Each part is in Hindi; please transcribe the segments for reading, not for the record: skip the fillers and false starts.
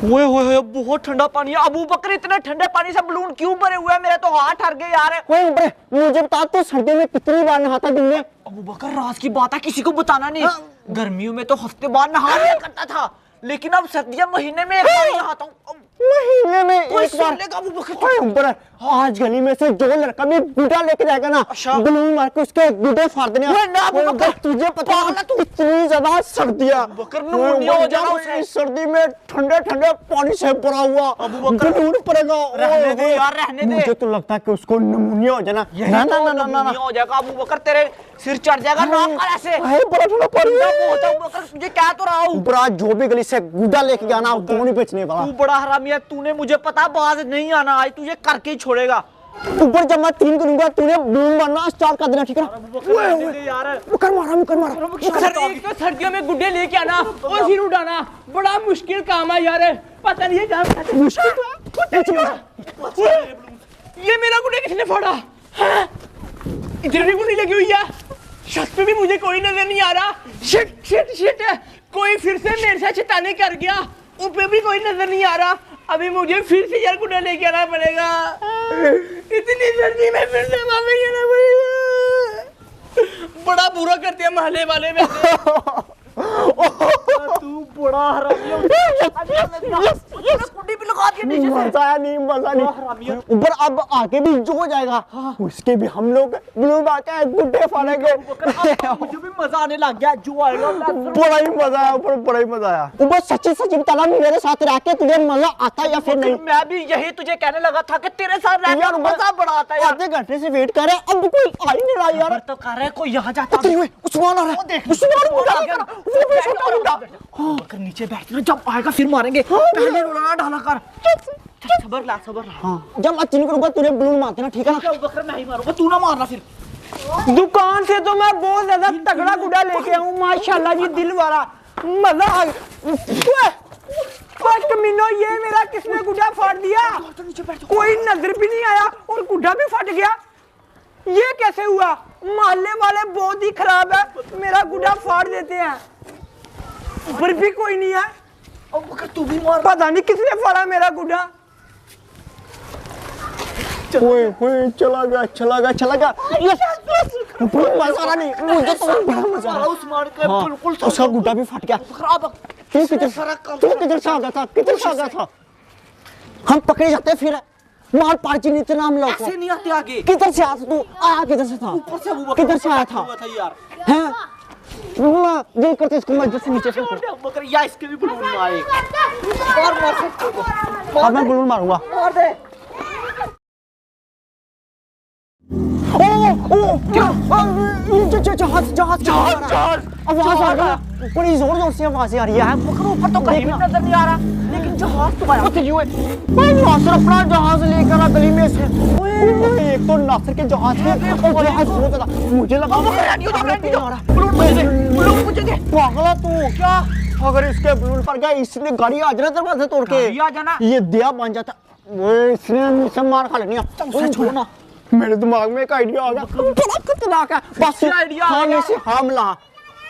ओए बहुत ठंडा पानी है। अबू बकर इतने ठंडे पानी से बलून क्यों भरे हुए हैं? मेरे तो हाथ ठर गए यार। ओए मुझे बता तू सर्दी में कितनी बार नहाता दिन में? अबू बकर राज की बात है, किसी को बताना नहीं। गर्मियों में तो हफ्ते बाद नहा लिया करता था, लेकिन अब सर्दियां महीने में एक बार नहाता हूँ। महीने में एक बार? आज गली में से जो लड़का भी गुड्डा लेके जाएगा ना, बलून मार के उसके गुड्डे फाड़ देने। तुझे पता है तू इतनी ज्यादा सर्दियां इस सर्दी में ठंडे ठंडे पानी से भरा हुआ बलून पड़ेगा। रहने दे यार, रहने दे। मुझे तो लगता है कि उसको निमोनिया हो जाना। ना हो जाएगा अबू बकर, तेरे सिर चढ़ जाएगा नाक पर ऐसे। बड़ा ठंडा पानी तुझे क्या तो रहा हूँ। बड़ा जो भी गली से गुड्डा लेके जाना वो नहीं बेचने वाला। तू बड़ा हरामी है, तूने मुझे पता बाज नहीं आना, आज तुझे करके ही छोड़ेगा। ऊपर जब मैं 3 करूंगा तूने बलून मारना स्टार्ट कर देना, ठीक है ना? मुकर मारा एक तो सर्दियों में गुड्डे लेके आना और फिर उड़ाना बड़ा मुश्किल काम है यार। पता नहीं है मुश्किल। ये मेरा गुड्डे किसने फाड़ा? इधर भी गुड्डी लगी हुई है, छत पे भी मुझे कोई नजर नहीं आ रहा। शिट कोई फिर से मेरे साथ शैतानी कर गया, ऊपर भी कोई नजर नहीं आ रहा। अभी मुझे फिर से यार गुड्डा लेके आना पड़ेगा। इतनी सर्दी में फिर से वापस आना पड़ेगा। बड़ा बुरा करते हैं मोहल्ले वाले में। तू बड़ा हरामी है। कुंडी पे लगा दिया नीचे से। मजा नहीं। ऊपर अब आगे भी जो हो जाएगा उसके भी हम लोग बलून मार के गुड्डे फाड़ेंगे। मुझे भी मजा आने लग गया। जो आएगा बड़ा ही मजा आया, बड़ा ही मजा आया। ऊपर सच्ची बताना, मेरे साथ रह के तुझे मजा आता या फिर नहीं? मैं भी यही तुझे कहने लगा था कि तेरे साथ रहकर मजा बड़ा आता है। आधे घंटे से वेट कर रहे, अब कोई आ ही नहीं रहा यार। तो कर रहे कोई यहाँ जाता। उस्मान आ रहा है। बकर नीचे बैठ ना, जब आएगा फिर मारेंगे। पहले रोना डाला कर। सबर ला। हाँ, जब मैं 3 करूंगा तूने बलून मार देना, ठीक है ना? बकर मैं ही मारूंगा, तू ना मारना फिर। दुकान से तो मैं बहुत ज्यादा तगड़ा गुड्डा लेके आऊं, माशाल्लाह जी, दिल वाला मजा आ गया। कमीनो, ये मेरा किसने गुड्डा फाड़ दिया? कोई नजर भी नहीं आया और गुड्डा भी फट गया। ये कैसे हुआ? मोहल्ले वाले बहुत ही खराब है, मेरा गुड्डा फाड़ देते हैं। ऊपर भी कोई नहीं है। तू भी मार। पता नहीं किसने फाड़ा मेरा गुड्डा। चला गया। मजा नहीं, मुझे तो बड़ा मजा आया। उस्मान के बिल्कुल उसका गुड्डा भी फट गया। तू किधर से आ गया था? हम पकड़े जाते फिर मार पार्टी नहीं इतना हम लोग ऐसे नहीं आते आगे। किधर से आया तू? आया किधर से था? ऊपर से अबू किधर से आया था यार? हैं? दिल करते इसको मस्जिद से नीचे फेंको। बकर या इसके भी बलून मारे। अब मैं बलून मारूंगा। मार दे। जहाज आवाज आ रहा है, बड़ी जोर से आवाज आ रही है। ऊपर तो कहीं भी नजर नहीं आ रहा, लेकिन जहाज तो आया। नासिर अपना जहाज लेकर आ गली में से। एक तो नासिर के जहाज है और जहाज बहुत ज्यादा, मुझे लगा पागला तू क्या? अगर इसके बलून पर गया इसलिए गाड़ी आ जाना दरवाजे तोड़ के। ये दिया बन जाता, वो इसलिए मुझसे मार खा लेनी। छोड़ना, मेरे दिमाग में एक आइडिया आ गया, बड़ा खतरनाक है। बस खाने से हमला।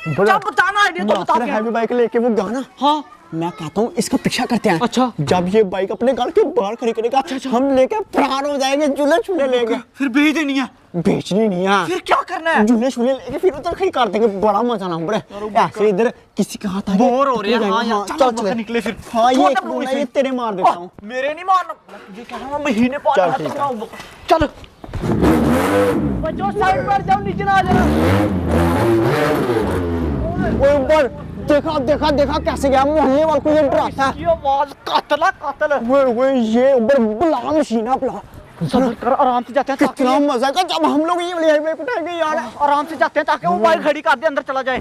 जब बताना आइडिया तो बता। हैवी बाइक लेके वो गाना, हाँ मैं कहता हूँ इसका पीछा करते हैं। अच्छा, जब ये बाइक अपने घर के बाहर खड़ी करेगा, हम लेके फरार हो जाएंगे, झूले छूले लेके। फिर बेच देनी है? बेचनी नहीं है। फिर क्या करना है? झूले छूले लेके फिर उधर खड़ी कर देंगे, बड़ा मजा ना पड़े। ऐसे इधर किसी का हाथ बोर हो रहे हैं। हाँ, चल निकले फिर। हाँ, ये तेरे मार देता हूँ। मेरे नहीं मारना, तुझे कह रहा हूँ महीने बाद। चल बच्चों साइड पर जाओ, नीचे ना आ जाना। ऊपर देखा कैसे गया? मोहल्ले वालों को ये डराता है। ये आवाज कातल। ये ऊपर बुला मशीन बुला। सब्र कर, आराम से जाते हैं। कितना मजा का जब हम लोग ये वाली हाईवे पे उठाएंगे यार। आराम से जाते हैं ताकि वो बाइक खड़ी कर दे, अंदर चला जाए।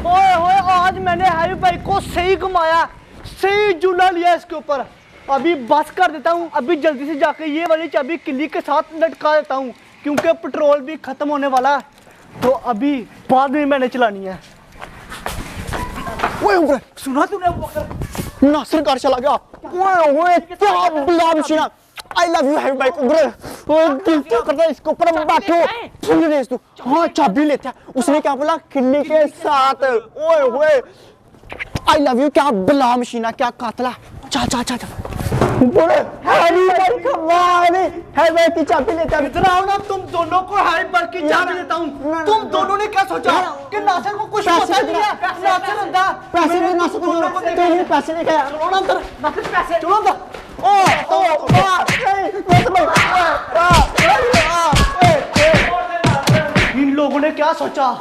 ओए आज मैंने हैवी बाइक को सही घुमाया, सही झूला लिया इसके ऊपर। अभी बस कर देता हूँ, अभी जल्दी से जाके ये वाली चाबी किल्ली के साथ लटका देता हूँ, क्योंकि पेट्रोल भी खत्म होने वाला है। तो अभी बाद में मैंने चलानी है। ओए सुना तूने? नासिर कार चला गया। क्या बुला machine. I love you heavy bike. दिल तो करता है इसके ऊपर बैठो। रेस तू। हाँ, चाबी लेते हैं। उसने क्या बोला? किल्ली के साथ। ओए आई लव यू क्या बला मशीना क्या कातला चल चल चल बोले हैरी भाई कमाल है भाई की चाबी लेता इधर आओ ना, तुम दोनों को हैरी पर की चाबी देता हूँ। तुम दोनों ने क्या सोचा कि नासिर को कुछ पता नहीं है? नासिर अंदर पैसे दे नासिर को दो पैसे दे क्या चलो ना अंदर, नासिर पैसे चलो अंदर। इन लोगों ने क्या सोचा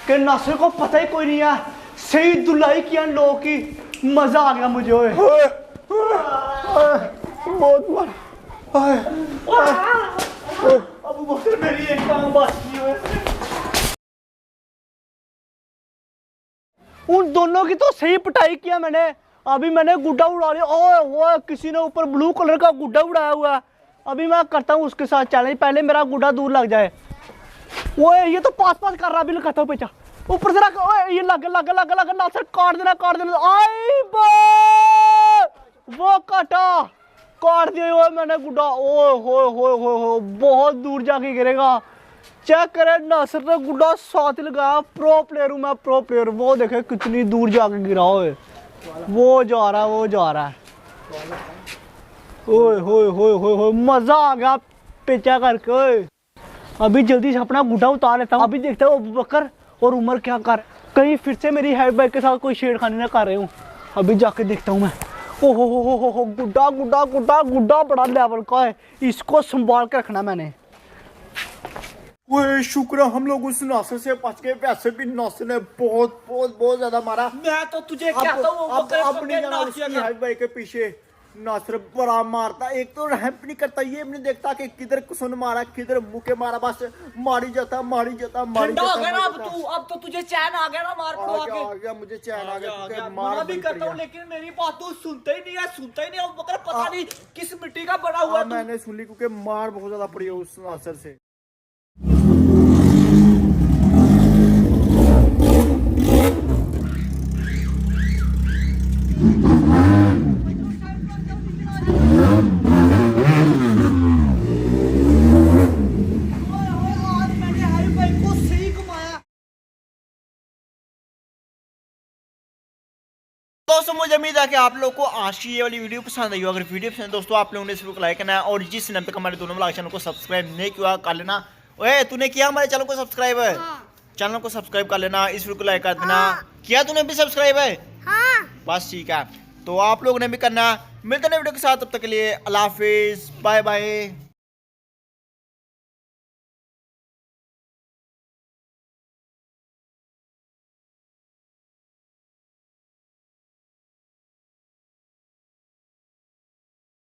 कि नासिर को पता ही कोई नहीं है। सही धुलाई किया इन लोगों की, मजा आ गया मुझे। ओए बहुत मार अबू बकर मेरी एक टांग बाकी है। उन दोनों की तो सही पिटाई किया मैंने। अभी मैंने गुड्डा उड़ा लिया। ओए ओए किसी ने ऊपर ब्लू कलर का गुड्डा उड़ाया हुआ है। अभी मैं करता हूँ उसके साथ चैलेंज, पहले मेरा गुड्डा दूर लग जाए। ओए ये तो पास पास कर रहा, अभी लगाता हूँ पीछा ऊपर से रख। ओए ये लग लग लग लग नासिर काट देना। आई वो काट दिया ओए मैंने गुड्डा। ओए हो बहुत दूर जाके गिरेगा। चेक करे नासिर ने गुड्डा साथ लगाया। प्रो प्लेयर हूँ मैं, प्रो प्लेयर। वो देखे कितनी दूर जाके गिरा। ओए वो जा रहा है। ओए हो मजा आ गया पीछा करके। ओए अभी जल्दी से अपना गुड्डा उतार लेता हूँ। अभी देखते हो अबू बकर और उमर क्या कर, कहीं फिर से मेरी हेड बाइक के साथ कोई छेड़खानी ना कर रहे हूँ। अभी जाके देखता हूँ मैं। ओहो गुड्डा बड़ा लेवल का है, इसको संभाल के रखना मैंने। वो शुक्र हम लोग उस नासिर से बच गए। वैसे भी नासिर ने बहुत ज्यादा मारा। मैं तो तुझे कहता हूँ अब नहीं जाना उसकी हेड बाइक के पीछे। नासिर बड़ा मारता, एक तो रहम नहीं करता, ये नहीं देखता कि किधर कुसन मारा किधर मुके मारा, बस मारी जाता। ठंडा हो गया ना अब तो तुझे चैन आ गया ना मार पड़ो आगे। आ गया मुझे चैन आ गया। मना भी करता हूँ लेकिन मेरी बात तो सुनता ही नहीं है। अब बकर पता नहीं किस मिट्टी का बना हुआ है। मैंने सुनी क्योंकि मार बहुत ज्यादा पड़ी है उस नासिर से। दोस्तों मुझे उम्मीद है कि आप लोग को आज की ये वाली वीडियो पसंद आई हो। अगर वीडियो पसंद है दोस्तों आप लोगों ने इस वीडियो को लाइक करना है और जिस नंबर तक हमारे दोनों ब्लॉग चैनल को सब्सक्राइब नहीं किया कर लेना। ओए तूने किया हमारे चैनल को सब्सक्राइब है? चैनल को सब्सक्राइब कर लेना, इस वीडियो को लाइक कर देना। किया तूने भी सब्सक्राइब है? बस ठीक है, तो आप लोगों ने भी करना। मिलते हैं वीडियो के साथ, तब तक के लिए अल्लाह हाफिज, बाय बाय।